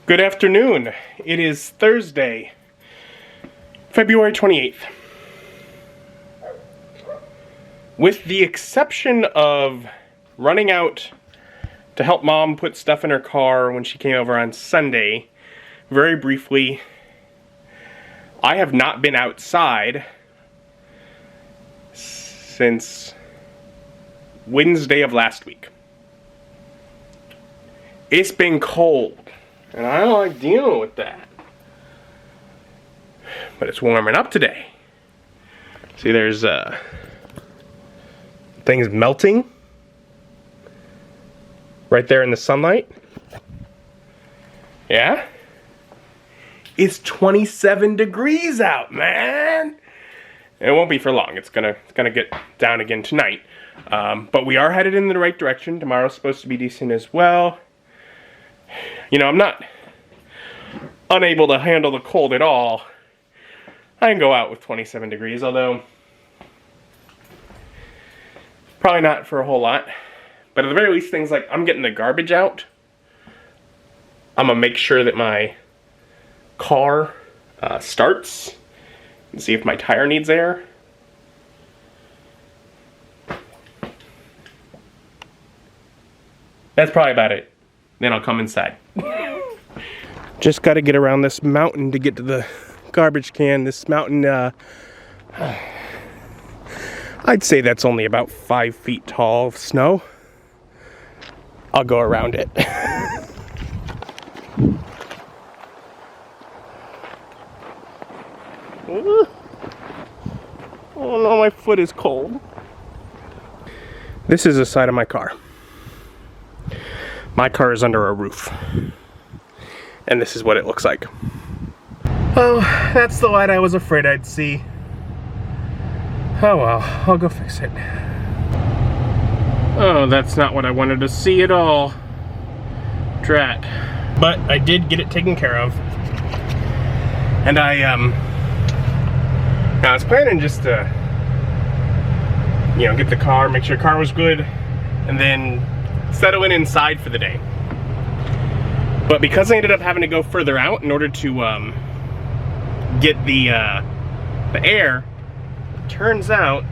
Good afternoon. It is Thursday, February 28th. With the exception of running out to help Mom put stuff in her car when she came over on Sunday, very briefly, I have not been outside since Wednesday of last week. It's been cold. And I don't like dealing with that. But it's warming up today. See, there's things melting right there in the sunlight. Yeah? It's 27 degrees out, man. It won't be for long. It's gonna get down again tonight. But we are headed in the right direction. Tomorrow's supposed to be decent as well. You know, I'm not unable to handle the cold at all. I can go out with 27 degrees, although probably not for a whole lot. But at the very least, things like I'm getting the garbage out. I'm gonna make sure that my car starts and see if my tire needs air. That's probably about it. Then I'll come inside. Just got to get around this mountain to get to the garbage can. This mountain, I'd say that's only about 5 feet tall of snow. I'll go around it. Oh no, my foot is cold. This is the side of my car. My car is under a roof. And this is what it looks like. Oh, that's the light I was afraid I'd see. Oh well, I'll go fix it. Oh, that's not what I wanted to see at all. Drat. But I did get it taken care of. And I was planning just to, get the car, make sure the car was good, and then settle in inside for the day. But because I ended up having to go further out in order to get the air, turns out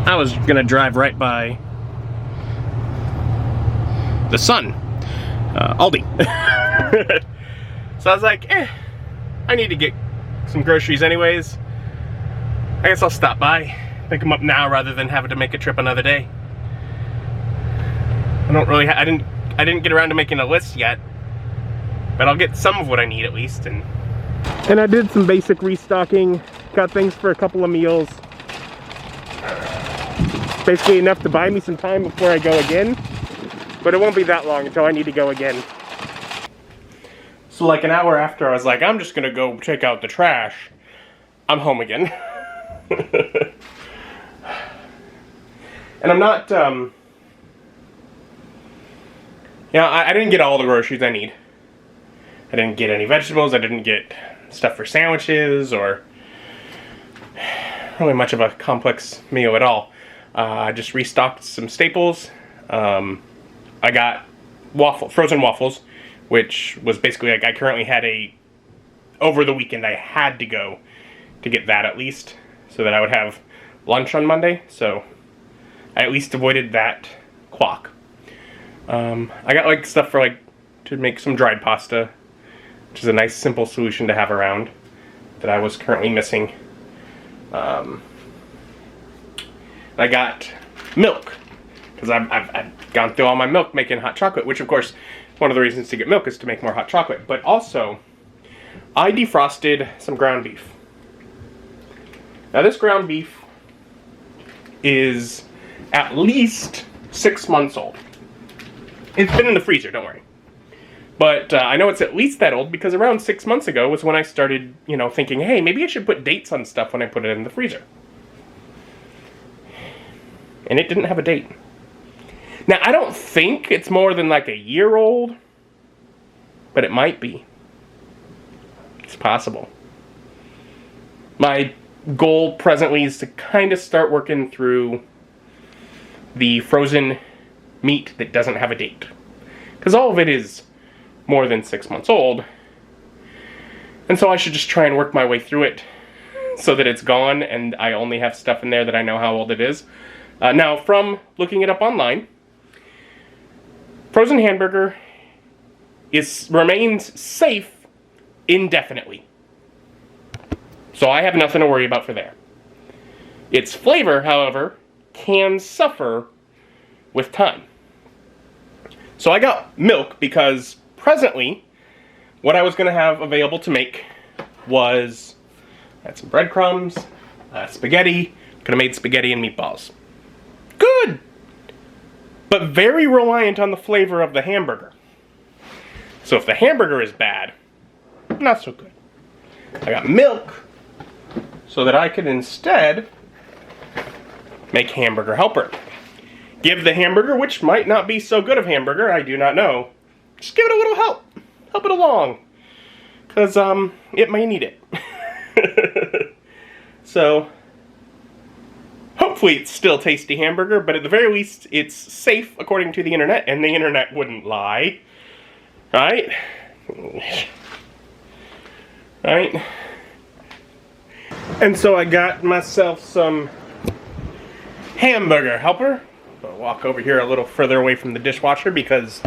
I was gonna drive right by the Sun, Aldi. So I was like, I need to get some groceries anyways. I guess I'll stop by, pick them up now rather than having to make a trip another day. I didn't get around to making a list yet, but I'll get some of what I need at least. And I did some basic restocking, got things for a couple of meals. Basically enough to buy me some time before I go again, but it won't be that long until I need to go again. So like an hour after I was like, I'm just gonna go take out the trash, I'm home again. And I'm not, I didn't get all the groceries I need. I didn't get any vegetables, I didn't get stuff for sandwiches, or really much of a complex meal at all. I just restocked some staples. I got frozen waffles, which was basically like I currently had over the weekend I had to go to get that at least, so that I would have lunch on Monday, so I at least avoided that quack. I got like stuff for to make some dried pasta, which is a nice simple solution to have around that I was currently missing. I got milk, because I've gone through all my milk making hot chocolate, which of course one of the reasons to get milk is to make more hot chocolate, but also I defrosted some ground beef. Now this ground beef is at least 6 months old. It's been in the freezer, don't worry. But I know it's at least that old because around 6 months ago was when I started, thinking, hey, maybe I should put dates on stuff when I put it in the freezer. And it didn't have a date. Now, I don't think it's more than like a year old, but it might be. It's possible. My goal presently is to kind of start working through the frozen meat that doesn't have a date. Because all of it is more than 6 months old. And so I should just try and work my way through it so that it's gone and I only have stuff in there that I know how old it is. Now, from looking it up online, frozen hamburger remains safe indefinitely. So I have nothing to worry about for there. Its flavor, however, can suffer with time. So I got milk because presently what I was going to have available to make was, I had some breadcrumbs, spaghetti. Could have made spaghetti and meatballs. Good! But very reliant on the flavor of the hamburger. So if the hamburger is bad, not so good. I got milk so that I could instead make hamburger helper. Give the hamburger, which might not be so good of hamburger, I do not know, just give it a little help. Help it along. Because, it may need it. So, hopefully it's still tasty hamburger, but at the very least, it's safe according to the internet, and the internet wouldn't lie. Right? Right? And so I got myself some hamburger helper. I'll walk over here a little further away from the dishwasher because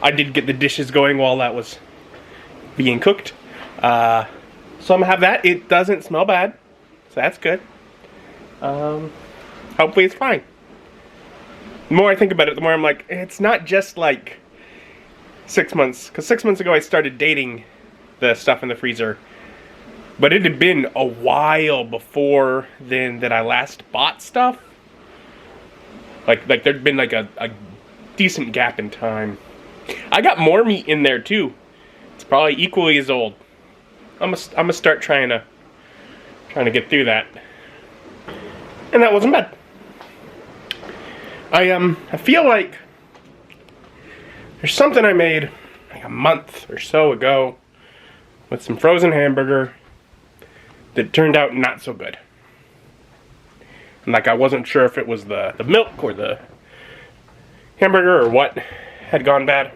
I did get the dishes going while that was being cooked. So I'm gonna have that. It doesn't smell bad, so that's good. Hopefully it's fine. The more I think about it, the more I'm like, it's not just like 6 months, because 6 months ago I started dating the stuff in the freezer, but it had been a while before then that I last bought stuff. Like there'd been like a decent gap in time. I got more meat in there too. It's probably equally as old. I'm gonna start trying to get through that. And that wasn't bad. I feel like there's something I made like a month or so ago with some frozen hamburger that turned out not so good. And like I wasn't sure if it was the milk or the hamburger or what had gone bad.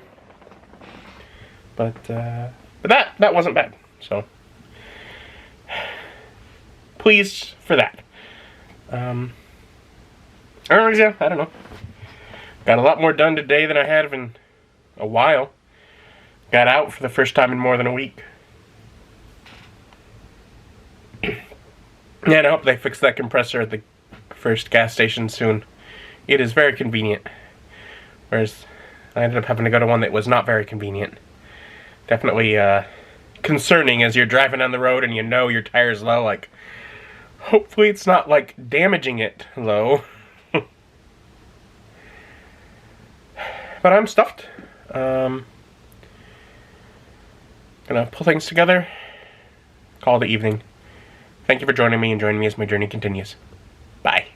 But that wasn't bad. So pleased for that. Yeah, I don't know. Got a lot more done today than I had in a while. Got out for the first time in more than a week. And I hope they fix that compressor at the first gas station soon. It is very convenient. Whereas I ended up having to go to one that was not very convenient. Definitely concerning as you're driving down the road and you know your tire's low. Like, hopefully it's not like damaging it low. But I'm stuffed. Gonna pull things together. Call it the evening. Thank you for joining me and joining me as my journey continues. Bye.